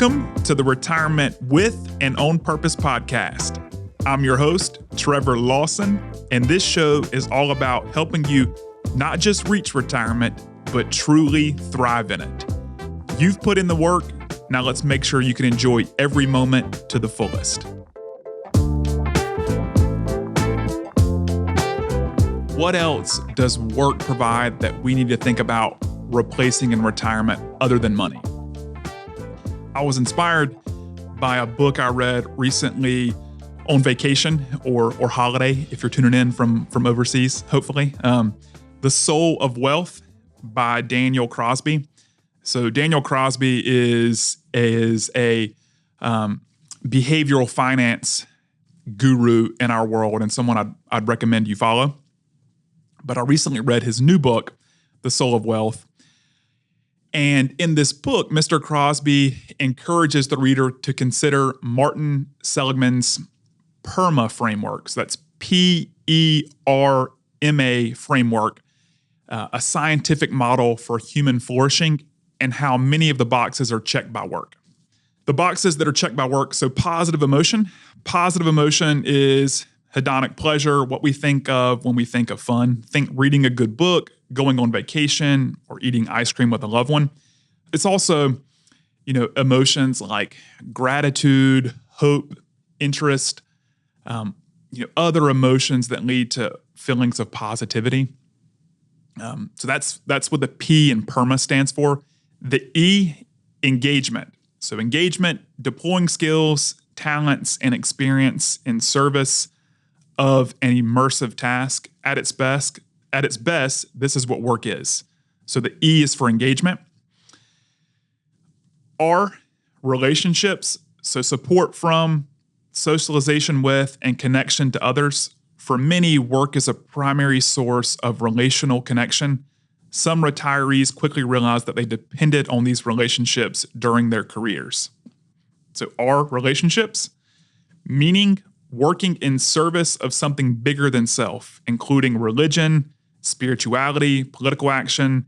Welcome to the Retirement with and On Purpose podcast. I'm your host, Trevor Lawson, and this show is all about helping you not just reach retirement, but truly thrive in it. You've put in the work, now let's make sure you can enjoy every moment to the fullest. What else does work provide that we need to think about replacing in retirement other than money? I was inspired by a book I read recently on vacation or holiday, if you're tuning in from overseas, hopefully. The Soul of Wealth by Daniel Crosby. So Daniel Crosby is a behavioral finance guru in our world and someone I'd recommend you follow. But I recently read his new book, The Soul of Wealth. And in this book, Mr. Crosby encourages the reader to consider Martin Seligman's PERMA framework. So that's PERMA framework, a scientific model for human flourishing and how many of the boxes are checked by work. The boxes that are checked by work, so positive emotion. Positive emotion is hedonic pleasure, what we think of when we think of fun. Think reading a good book, going on vacation, or eating ice cream with a loved one. It's also, emotions like gratitude, hope, interest, other emotions that lead to feelings of positivity. So that's what the P in PERMA stands for. The E, engagement. So engagement, deploying skills, talents, and experience in service of an immersive task. At its best, this is what work is. So the E is for engagement. R, relationships. So support from, socialization with, and connection to others. For many, work is a primary source of relational connection. Some retirees quickly realized that they depended on these relationships during their careers. So R, relationships. Meaning, working in service of something bigger than self, including religion, spirituality, political action,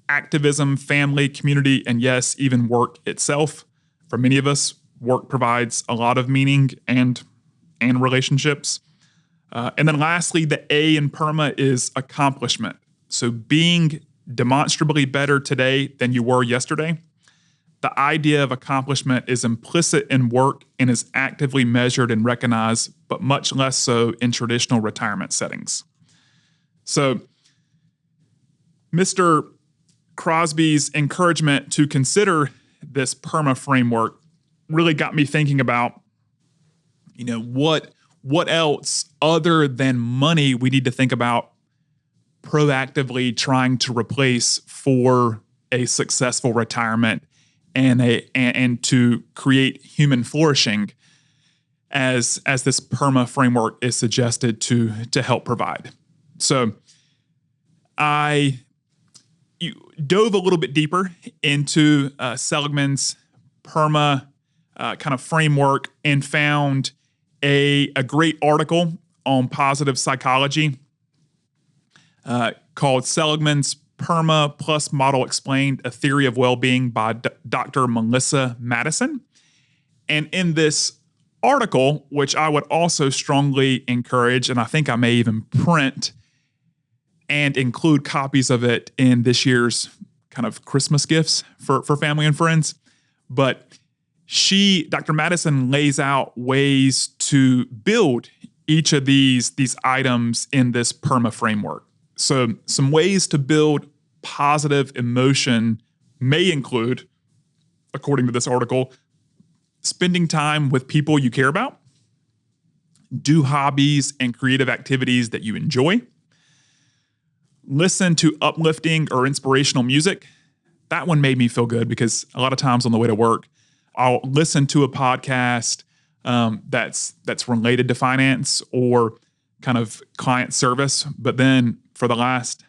activism, family, community, and yes, even work itself. For many of us, work provides a lot of meaning and relationships. And then lastly, the A in PERMA is accomplishment. So being demonstrably better today than you were yesterday. The idea of accomplishment is implicit in work and is actively measured and recognized, but much less so in traditional retirement settings. So Mr. Crosby's encouragement to consider this PERMA framework really got me thinking about, what else other than money we need to think about proactively trying to replace for a successful retirement and to create human flourishing as this PERMA framework is suggested to help provide. So I dove a little bit deeper into Seligman's PERMA kind of framework and found a great article on positive psychology called Seligman's PERMA Plus Model Explained, A Theory of Well-Being by Dr. Melissa Madison. And in this article, which I would also strongly encourage, and I think I may even print and include copies of it in this year's kind of Christmas gifts for family and friends. But Dr. Madison lays out ways to build each of these items in this PERMA framework. So some ways to build positive emotion may include, according to this article, spending time with people you care about, do hobbies and creative activities that you enjoy, listen to uplifting or inspirational music. That one made me feel good because a lot of times on the way to work, I'll listen to a podcast that's related to finance or kind of client service, but then for the last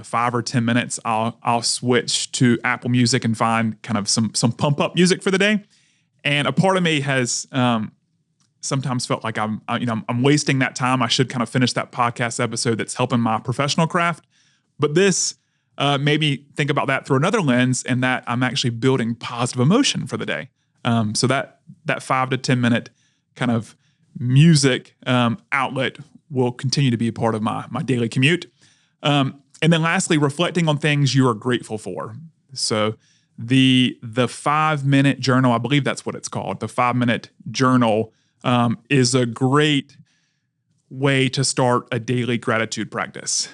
5 or 10 minutes, I'll switch to Apple Music and find kind of some pump up music for the day. And a part of me has sometimes felt like I'm wasting that time. I should kind of finish that podcast episode that's helping my professional craft. But this made me think about that through another lens, and that I'm actually building positive emotion for the day. So that 5 to 10 minute kind of music outlet will continue to be a part of my daily commute. And then lastly, reflecting on things you are grateful for. So the 5-minute journal, I believe that's what it's called. The 5-minute journal is a great way to start a daily gratitude practice.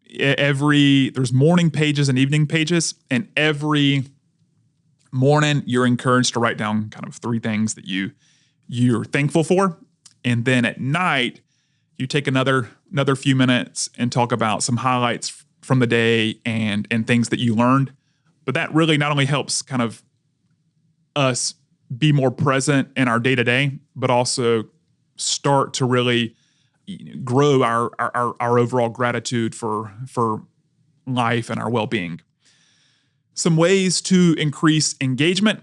There's morning pages and evening pages, and every morning you're encouraged to write down kind of 3 things that you're thankful for. And then at night, you take another few minutes and talk about some highlights from the day and things that you learned. But that really not only helps kind of us be more present in our day-to-day, but also start to really grow our overall gratitude for life and our well-being. Some ways to increase engagement,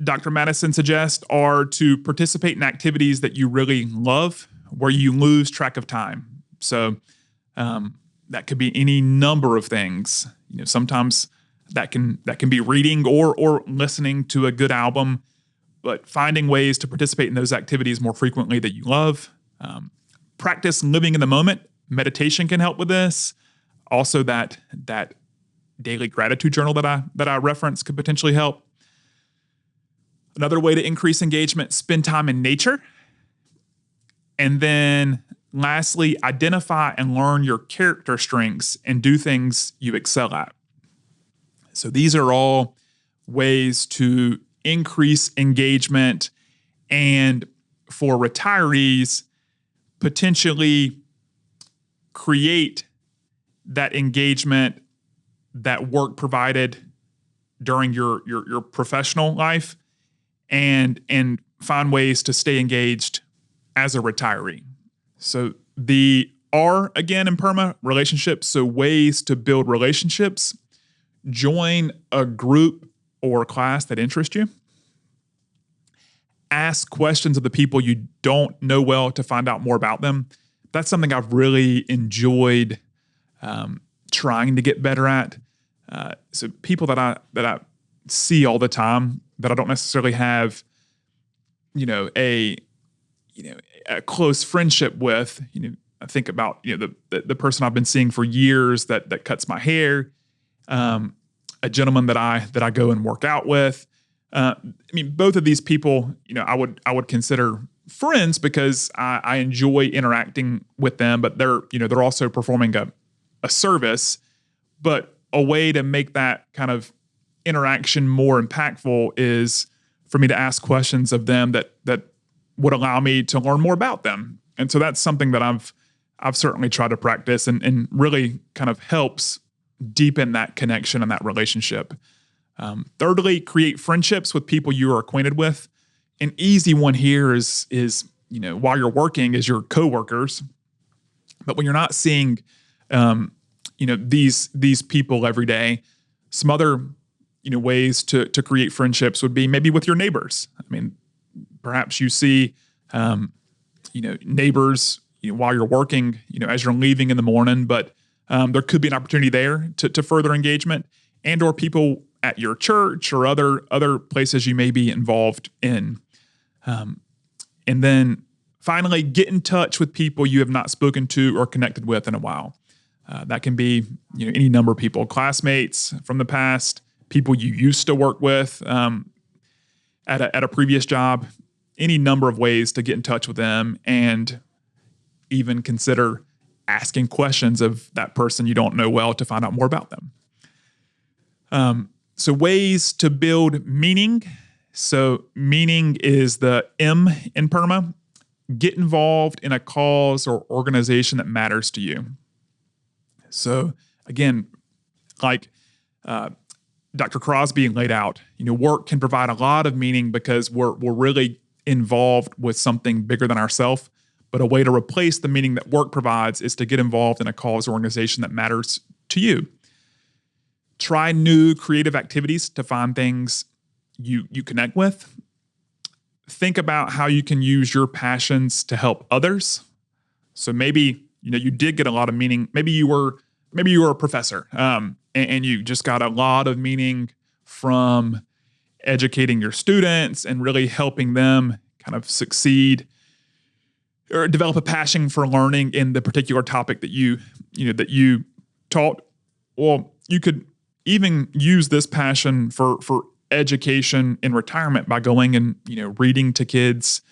Dr. Madison suggests, are to participate in activities that you really love, where you lose track of time. So that could be any number of things. Sometimes that can be reading or listening to a good album, but finding ways to participate in those activities more frequently that you love. Practice living in the moment. Meditation can help with this. Also, that daily gratitude journal that I referenced could potentially help. Another way to increase engagement: spend time in nature. And then lastly, identify and learn your character strengths and do things you excel at. So these are all ways to increase engagement, and for retirees, potentially create that engagement that work provided during your professional life, and find ways to stay engaged as a retiree. So the R again in PERMA, relationships. So ways to build relationships: join a group or class that interests you. Ask questions of the people you don't know well to find out more about them. That's something I've really enjoyed trying to get better at. So people that I see all the time that I don't necessarily have, a close friendship with. I think about the person I've been seeing for years that cuts my hair. A gentleman that I go and work out with. Both of these people, I would consider friends because I enjoy interacting with them, but they're also performing a service. But a way to make that kind of interaction more impactful is for me to ask questions of them that would allow me to learn more about them. And so that's something that I've certainly tried to practice and really kind of helps deepen that connection and that relationship. Thirdly, create friendships with people you are acquainted with. An easy one here is while you're working is your coworkers. But when you're not seeing these people every day, some other ways to create friendships would be maybe with your neighbors. Perhaps you see neighbors while you're working, as you're leaving in the morning, but there could be an opportunity there to further engagement, and or people at your church or other places you may be involved in. And then finally, get in touch with people you have not spoken to or connected with in a while. That can be any number of people, classmates from the past, people you used to work with at a previous job, any number of ways to get in touch with them, and even consider asking questions of that person you don't know well to find out more about them. So ways to build meaning. So meaning is the M in PERMA. Get involved in a cause or organization that matters to you. So again, like Dr. Crosby laid out, work can provide a lot of meaning because we're really involved with something bigger than ourselves. But a way to replace the meaning that work provides is to get involved in a cause or organization that matters to you. Try new creative activities to find things you connect with. Think about how you can use your passions to help others. So maybe you did get a lot of meaning. Maybe you were a professor, and you just got a lot of meaning from educating your students and really helping them kind of succeed or develop a passion for learning in the particular topic that you taught. Well, you could even use this passion for education in retirement by going and, reading to kids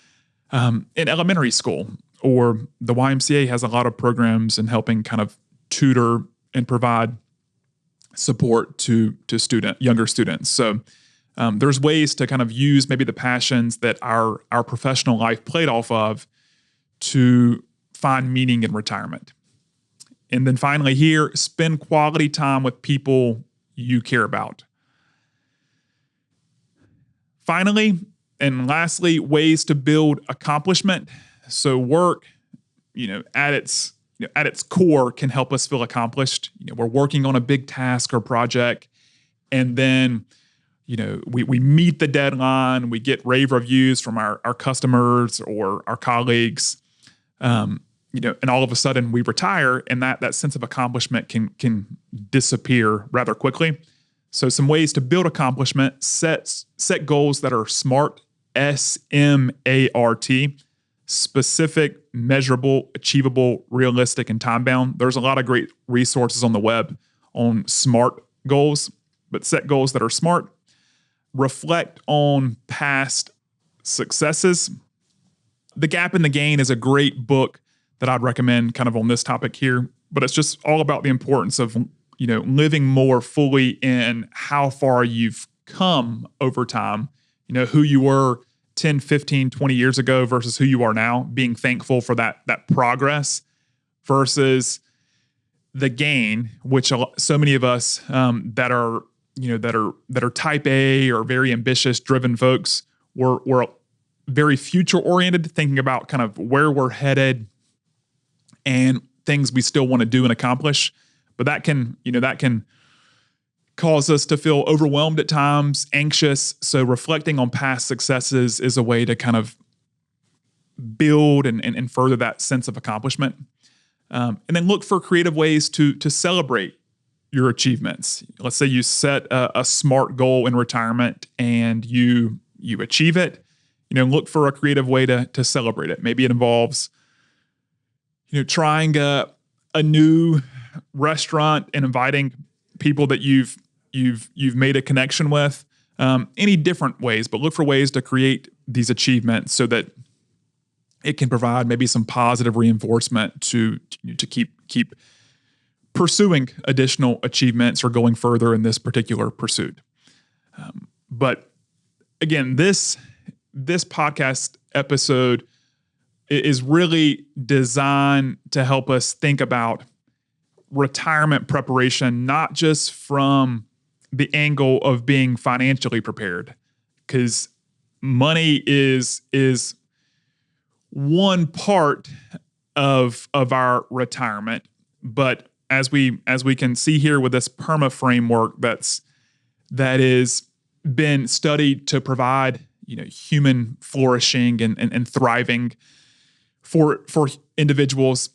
in elementary school, or the YMCA has a lot of programs in helping kind of tutor and provide support to younger students. So there's ways to kind of use maybe the passions that our professional life played off of to find meaning in retirement. And then finally here, spend quality time with people you care about. Finally, and lastly, ways to build accomplishment. So work, at its core can help us feel accomplished. We're working on a big task or project, and then, we meet the deadline, we get rave reviews from our customers or our colleagues, and all of a sudden we retire, and that sense of accomplishment can disappear rather quickly. So some ways to build accomplishment: set goals that are SMART, SMART, specific, measurable, achievable, realistic, and time-bound. There's a lot of great resources on the web on SMART goals, but set goals that are SMART. Reflect on past successes. The Gap and the Gain is a great book that I'd recommend kind of on this topic here, but it's just all about the importance of, living more fully in how far you've come over time, who you were 10, 15, 20 years ago versus who you are now, being thankful for that progress versus the gain, which so many of us that are type A or very ambitious, driven folks, we're very future oriented, thinking about kind of where we're headed and things we still want to do and accomplish. But that can cause us to feel overwhelmed at times, anxious. So reflecting on past successes is a way to kind of build and further that sense of accomplishment. And then look for creative ways to celebrate your achievements. Let's say you set a SMART goal in retirement and you achieve it. Look for a creative way to celebrate it. Maybe it involves, trying a new restaurant and inviting people that you've made a connection with. Any different ways, but look for ways to create these achievements so that it can provide maybe some positive reinforcement to keep pursuing additional achievements or going further in this particular pursuit. But again, this podcast episode is really designed to help us think about retirement preparation, not just from the angle of being financially prepared, because money is one part of our retirement. But as we can see here with this PERMA framework that is been studied to provide human flourishing and thriving for individuals,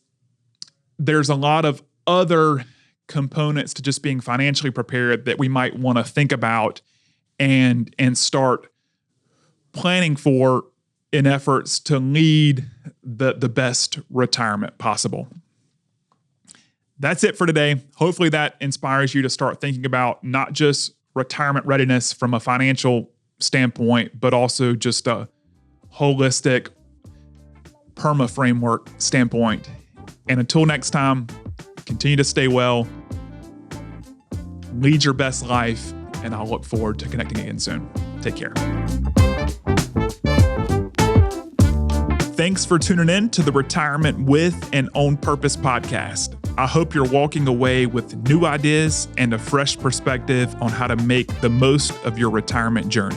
there's a lot of other components to just being financially prepared that we might want to think about and start planning for in efforts to lead the best retirement possible. That's it for today. Hopefully that inspires you to start thinking about not just retirement readiness from a financial standpoint, but also just a holistic PERMA framework standpoint. And until next time, continue to stay well, lead your best life, and I'll look forward to connecting again soon. Take care. Thanks for tuning in to the Retirement with and On Purpose podcast. I hope you're walking away with new ideas and a fresh perspective on how to make the most of your retirement journey.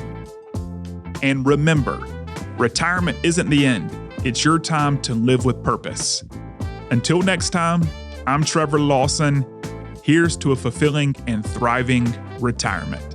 And remember, retirement isn't the end. It's your time to live with purpose. Until next time, I'm Trevor Lawson. Here's to a fulfilling and thriving retirement.